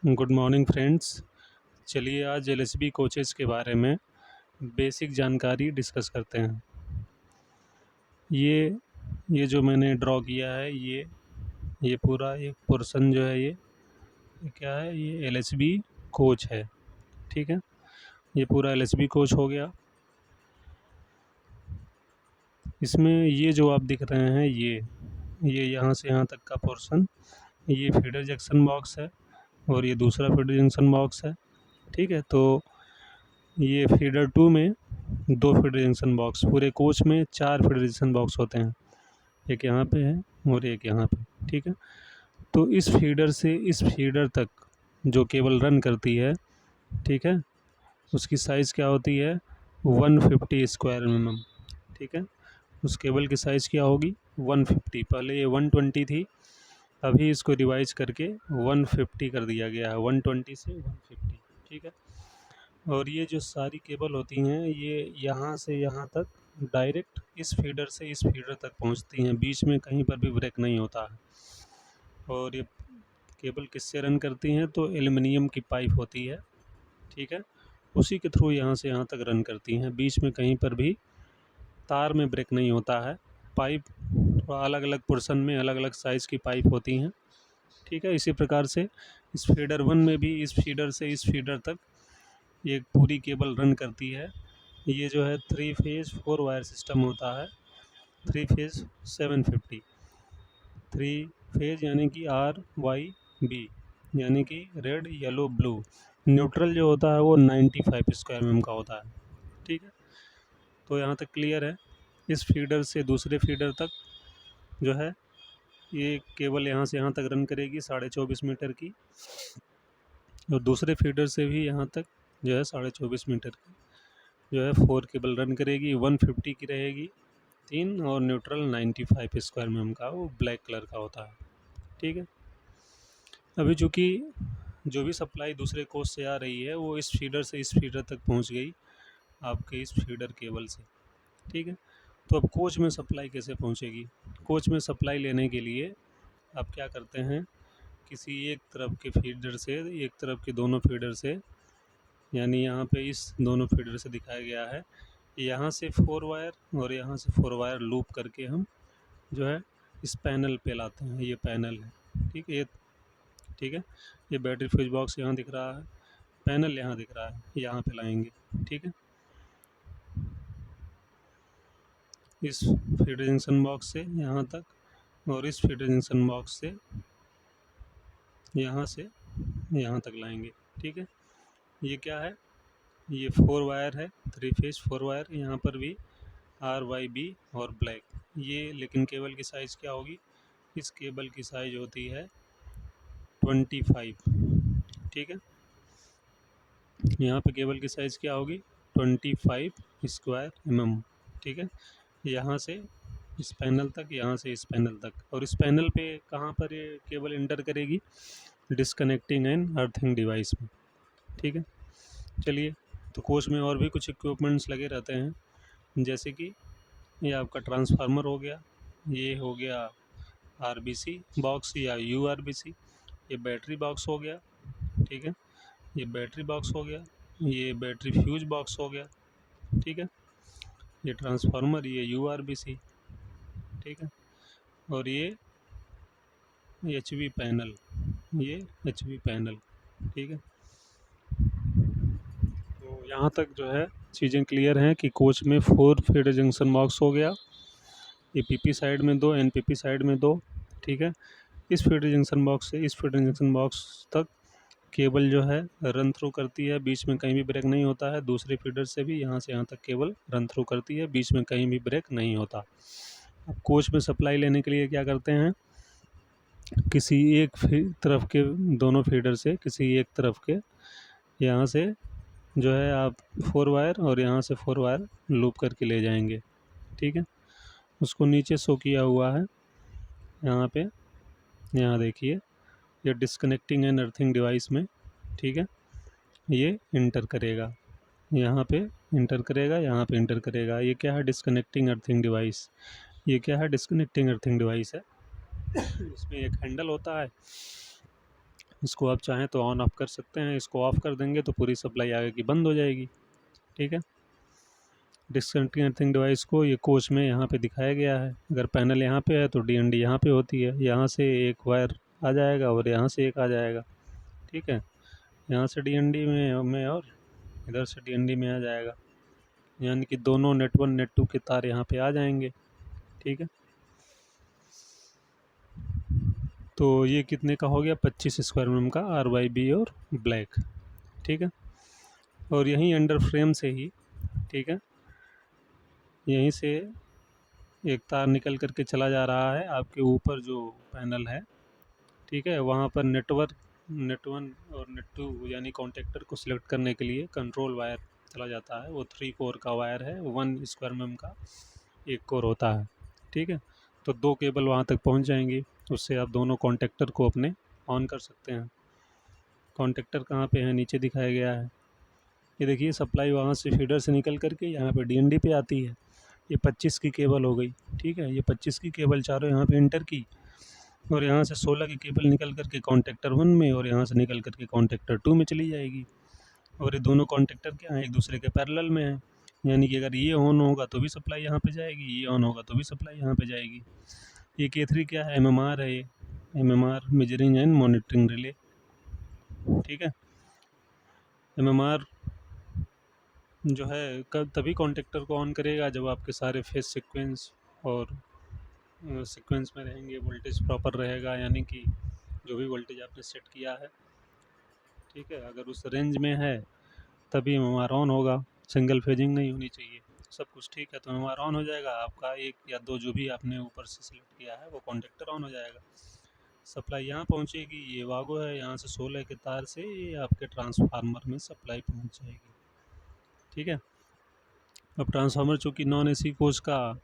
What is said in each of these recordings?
Good morning friends. चलिए आज LSB coaches के बारे में बेसिक जानकारी डिस्कस करते हैं। ये जो मैंने ड्रॉ किया है ये पूरा एक पोर्शन जो है ये क्या है, ये एलएसबी कोच है। ठीक है, ये पूरा एलएसबी कोच हो गया। इसमें ये जो आप दिख रहे हैं ये यहाँ से यहाँ तक का पोर्शन, ये फीडर जंक्शन बॉक्स है और ये दूसरा फीडर जंक्शन बॉक्स है। ठीक है, तो ये फीडर 2 में 2 फीडर जंक्शन बॉक्स, पूरे कोच में 4 फीडर जंक्शन बॉक्स होते हैं। एक यहाँ पे है और एक यहाँ पे। ठीक है, तो इस फीडर से इस फीडर तक जो केबल रन करती है, ठीक है, उसकी साइज़ क्या होती है 150 स्क्वायर mm। ठीक है, उस केबल की साइज़ क्या होगी 150। पहले ये 120 थी, अभी इसको रिवाइज करके 150 कर दिया गया है, 120 से 150। ठीक है, और ये जो सारी केबल होती हैं ये यहाँ से यहाँ तक डायरेक्ट इस फीडर से इस फीडर तक पहुँचती हैं, बीच में कहीं पर भी ब्रेक नहीं होता है। और ये केबल किससे रन करती हैं, तो एल्युमिनियम की पाइप होती है। ठीक है, उसी के थ्रू यहाँ से यहाँ तक रन करती हैं, बीच में कहीं पर भी तार में ब्रेक नहीं होता है। पाइप अलग अलग पोर्शन में अलग अलग साइज़ की पाइप होती हैं। ठीक है, इसी प्रकार से इस फीडर 1 में भी इस फीडर से इस फीडर तक ये पूरी केबल रन करती है। ये जो है 3 फेज़ 4 वायर सिस्टम होता है। 3 फेज़ 750, 3 फेज़ यानी कि RYB, यानी कि रेड येलो ब्लू। न्यूट्रल जो होता है वो 95 स्क्वायर mm का होता है। ठीक है, तो यहाँ तक क्लियर है। इस फीडर से दूसरे फीडर तक जो है ये केबल यहाँ से यहाँ तक रन करेगी 24.5 मीटर की, और दूसरे फीडर से भी यहाँ तक जो है 24.5 मीटर की जो है 4 केबल रन करेगी। 150 की रहेगी 3, और न्यूट्रल 95 स्क्वायर mm का, वो ब्लैक कलर का होता है। ठीक है, अभी चूँकि जो भी सप्लाई दूसरे कोच से आ रही है वो इस फीडर से इस फीडर तक पहुंच गई आपके इस फीडर केबल से। ठीक है, तो अब कोच में सप्लाई कैसे पहुंचेगी। कोच में सप्लाई लेने के लिए आप क्या करते हैं, किसी एक तरफ के फीडर से, एक तरफ के दोनों फीडर से, यानी यहाँ पे इस दोनों फीडर से दिखाया गया है, यहाँ से 4 वायर और यहाँ से 4 वायर लूप करके हम जो है इस पैनल पे लाते हैं। ये पैनल है, ठीक है, ये ठीक है, ये बैटरी फ्यूज बॉक्स यहाँ दिख रहा है, पैनल यहाँ दिख रहा है, यहाँ पे लाएंगे। ठीक है, इस फीडर जंक्शन बॉक्स से यहाँ तक, और इस फीडर जंक्शन बॉक्स से यहाँ यहाँ तक लाएंगे। ठीक है, ये क्या है, ये 4 वायर है, 3 फेज 4 वायर। यहाँ पर भी RYB और ब्लैक। ये लेकिन केबल की साइज़ क्या होगी, इस केबल की साइज़ होती है 25। ठीक है, यहाँ पे केबल की साइज़ क्या होगी 25 स्क्वायर mm। ठीक है, यहाँ से इस पैनल तक, यहाँ से इस पैनल तक, और इस पैनल पे कहाँ पर ये केबल इंटर करेगी, डिस्कनेक्टिंग एंड अर्थिंग डिवाइस में। ठीक है, चलिए, तो कोच में और भी कुछ इक्विपमेंट्स लगे रहते हैं, जैसे कि ये आपका ट्रांसफार्मर हो गया, ये हो गया RBC बॉक्स या URBC, ये बैटरी बॉक्स हो गया। ठीक है, ये बैटरी बॉक्स हो गया, ये बैटरी फ्यूज बॉक्स हो गया। ठीक है, ये ट्रांसफार्मर, ये URBC। ठीक है, और ये HV पैनल, ये HV पैनल। ठीक है, तो यहाँ तक जो है चीज़ें क्लियर हैं कि कोच में 4 फीडर जंक्शन बॉक्स हो गया, ये PP साइड में 2, NPP साइड में 2। ठीक है, इस फीडर जंक्शन बॉक्स से इस फीडर जंक्शन बॉक्स तक केबल जो है रन थ्रू करती है, बीच में कहीं भी ब्रेक नहीं होता है। दूसरे फीडर से भी यहाँ से यहाँ तक केबल रन थ्रू करती है, बीच में कहीं भी ब्रेक नहीं होता। अब कोच में सप्लाई लेने के लिए क्या करते हैं, किसी एक तरफ के दोनों फीडर से किसी एक तरफ के यहाँ से जो है आप 4 वायर और यहाँ से 4 वायर लूप करके ले जाएंगे। ठीक है, उसको नीचे शो किया हुआ है यहाँ पे, यहाँ देखिए, ये डिस्कनेक्टिंग एंड अर्थिंग डिवाइस में। ठीक है, ये इंटर करेगा, यहाँ पे इंटर करेगा, यहाँ पे इंटर करेगा। ये क्या है, डिस्कनेक्टिंग अर्थिंग डिवाइस। ये क्या है, डिस्कनेक्टिंग अर्थिंग डिवाइस है। इसमें एक हैंडल होता है, इसको आप चाहें तो ऑन ऑफ कर सकते हैं, इसको ऑफ कर देंगे तो पूरी सप्लाई आगे की बंद हो जाएगी। ठीक है, डिस्कनेक्टिंग डिवाइस को ये कोच में यहाँ पे दिखाया गया है। अगर पैनल यहाँ पे है तो डीएनडी यहाँ पे होती है, यहाँ से एक वायर आ जाएगा और यहाँ से एक आ जाएगा। ठीक है, यहाँ से डीएनडी में और इधर से डीएनडी में आ जाएगा, यानी कि दोनों नेट 1 नेट 2 के तार यहाँ पे आ जाएंगे। ठीक है, तो ये कितने का हो गया, 25 स्क्वायर mm का RYB और ब्लैक। ठीक है, और यहीं अंडर फ्रेम से ही, ठीक है, यहीं से एक तार निकल करके चला जा रहा है आपके ऊपर जो पैनल है। ठीक है, वहाँ पर नेट 1 और नेट 2 यानी कॉन्टेक्टर को सिलेक्ट करने के लिए कंट्रोल वायर चला जाता है। वो 3 कोर का वायर है, 1 स्क्वायर mm का एक कोर होता है। ठीक है, तो 2 केबल वहाँ तक पहुँच जाएंगी, उससे आप दोनों कॉन्टेक्टर को अपने ऑन कर सकते हैं। कॉन्टेक्टर कहाँ पे है, नीचे दिखाया गया है। ये देखिए सप्लाई वहाँ से फीडर से निकल करके यहाँ पे डीएनडी पे आती है। ये 25 की केबल हो गई। ठीक है, ये 25 की केबल चारों यहाँ पे इंटर की, और यहाँ से 16 की केबल निकल करके कॉन्टेक्टर 1 में और यहाँ से निकल करके कॉन्टेक्टर 2 में चली जाएगी। और ये दोनों कॉन्टेक्टर क्या हैं, एक दूसरे के पैरेलल में हैं, यानी कि अगर ये ऑन होगा तो भी सप्लाई यहाँ पे जाएगी, ये ऑन होगा तो भी सप्लाई यहाँ पे जाएगी। ये K3 क्या है, MMR है। ये MMR measuring and monitoring relay. ठीक है, MMR जो है कब तभी कॉन्टेक्टर को ऑन करेगा जब आपके सारे फेज सीक्वेंस और सीक्वेंस में रहेंगे, वोल्टेज प्रॉपर रहेगा, यानी कि जो भी वोल्टेज आपने सेट किया है। ठीक है, अगर उस रेंज में है तभी MMR ऑन होगा, सिंगल फेजिंग नहीं होनी चाहिए। सब कुछ ठीक है तो MMR ऑन हो जाएगा, आपका 1 या 2 जो भी आपने ऊपर से सिलेक्ट किया है वो कॉन्टेक्टर ऑन हो जाएगा। सप्लाई यहाँ पहुँचेगी, ये वागो है, यहाँ से 16 के तार से ये आपके ट्रांसफार्मर में सप्लाई पहुँच जाएगी। ठीक है, अब ट्रांसफार्मर चूँकि नॉन एसी कोच का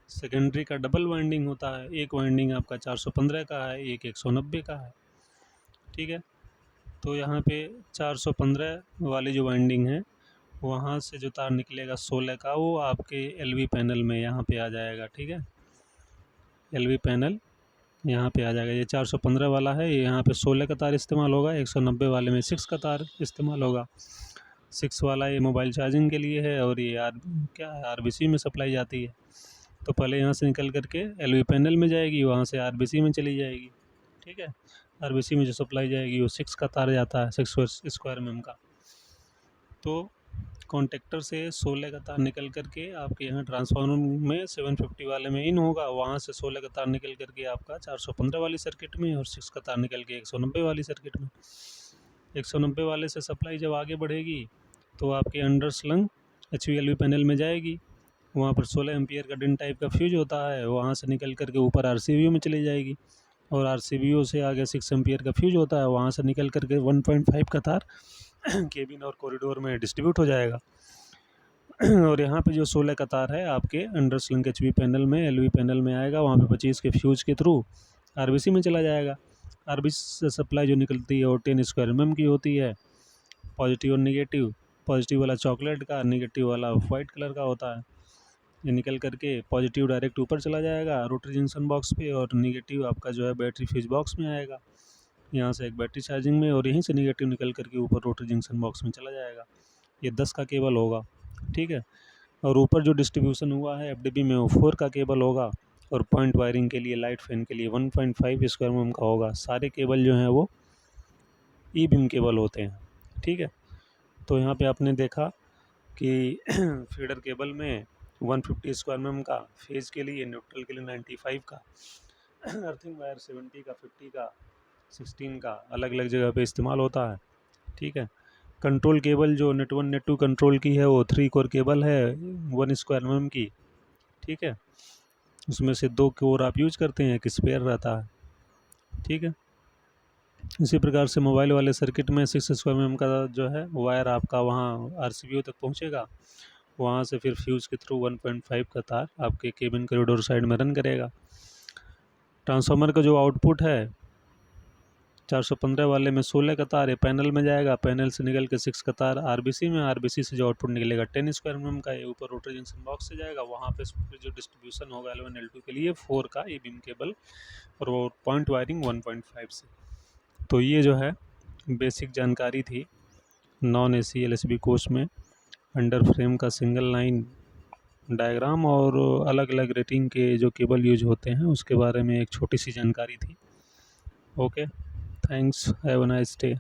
सेकेंडरी का डबल वाइंडिंग होता है, एक वाइंडिंग आपका 415 का है, एक 190 का है। ठीक है, तो यहाँ पे 415 वाली जो वाइंडिंग है वहाँ से जो तार निकलेगा 16 का वो आपके एलवी पैनल में यहाँ पे आ जाएगा। ठीक है, एलवी पैनल यहाँ पे आ जाएगा। ये 415 वाला है, ये यहाँ पे 16 का तार इस्तेमाल होगा, 190 वाले में 6 का तार इस्तेमाल होगा। 6 वाला ये मोबाइल चार्जिंग के लिए है, और ये क्या है, RBC में सप्लाई जाती है। तो पहले यहाँ से निकल करके एलवी पैनल में जाएगी, वहाँ से RBC में चली जाएगी। ठीक है, RBC में जो सप्लाई जाएगी वो 6 का तार जाता है, 6 स्क्वायर mm का। तो कॉन्टेक्टर से 16 का तार निकल करके आपके यहाँ ट्रांसफार्मर में 750 वाले में इन होगा, वहाँ से 16 का तार निकल करके आपका 415 वाली सर्किट में, और 6 का तार निकल के 190 वाली सर्किट में। 190 वाले से सप्लाई जब आगे बढ़ेगी तो आपके अंडर स्लंग HVLV पैनल में जाएगी, वहाँ पर 16 एम्पियर का डिन टाइप का फ्यूज होता है, वहाँ से निकल करके ऊपर RCBO में चली जाएगी, और RCBO से आगे 6 एम्पियर का फ्यूज होता है, वहाँ से निकल करके 1.5 का तार केबिन और कॉरिडोर में डिस्ट्रीब्यूट हो जाएगा। और यहाँ पे जो 16 का तार है आपके अंडर स्लिंग HV पैनल में, LV पैनल में आएगा, वहाँ पे 25 के फ्यूज के थ्रू RBC में चला जाएगा। RBC से सप्लाई जो निकलती है वो 10 स्क्वायर mm की होती है, पॉजिटिव और निगेटिव। पॉजिटिव वाला चॉकलेट का, निगेटिव वाला वाइट कलर का होता है। ये निकल करके पॉजिटिव डायरेक्ट ऊपर चला जाएगा रोटरी जंक्शन बॉक्स पे, और निगेटिव आपका जो है बैटरी फ्यूज बॉक्स में आएगा, यहाँ से एक बैटरी चार्जिंग में, और यहीं से निगेटिव निकल करके ऊपर रोटरी जंक्शन बॉक्स में चला जाएगा। ये 10 का केबल होगा। ठीक है, और ऊपर जो डिस्ट्रीब्यूशन हुआ है FDB में वो 4 का केबल होगा, और पॉइंट वायरिंग के लिए, लाइट फैन के लिए 1.5 स्क्वायर mm का होगा। सारे केबल जो हैं वो ई बीम केबल होते हैं। ठीक है, तो यहाँ पे आपने देखा कि फीडर केबल में 150 स्क्वायर mm का, फेज के लिए, न्यूट्रल के लिए 95 का, अर्थिंग वायर 70 का, 50 का, 16 का अलग अलग जगह पे इस्तेमाल होता है। ठीक है, कंट्रोल केबल जो नेट 1 नेट 2 कंट्रोल की है वो 3 कोर केबल है 1 स्क्वायर mm की। ठीक है, उसमें से 2 कोर आप यूज करते हैं, एक स्पेयर रहता है। ठीक है, इसी प्रकार से मोबाइल वाले सर्किट में 6 स्क्वायर mm का जो है वायर आपका वहाँ RCBO तक पहुँचेगा, वहाँ से फिर फ्यूज़ के थ्रू 1.5 का तार आपके केबिन कॉरिडोर साइड में रन करेगा। ट्रांसफार्मर का जो आउटपुट है 415 वाले में 16 का तार है, पैनल में जाएगा, पैनल से निकल के 6 का तार RBC में, RBC से जो आउटपुट निकलेगा 10 स्क्वायर mm का, ये ऊपर रोटरी जंक्शन बॉक्स से जाएगा, वहाँ पे जो डिस्ट्रीब्यूशन होगा L1 L2 के लिए 4 का ई बीम केबल, और वो पॉइंट वायरिंग 1.5 से। तो ये जो है बेसिक जानकारी थी नॉन एसी एलएसबी कोर्स में, अंडर फ्रेम का सिंगल लाइन डायग्राम और अलग अलग रेटिंग के जो केबल यूज होते हैं उसके बारे में एक छोटी सी जानकारी थी। Okay, thanks, have a nice day.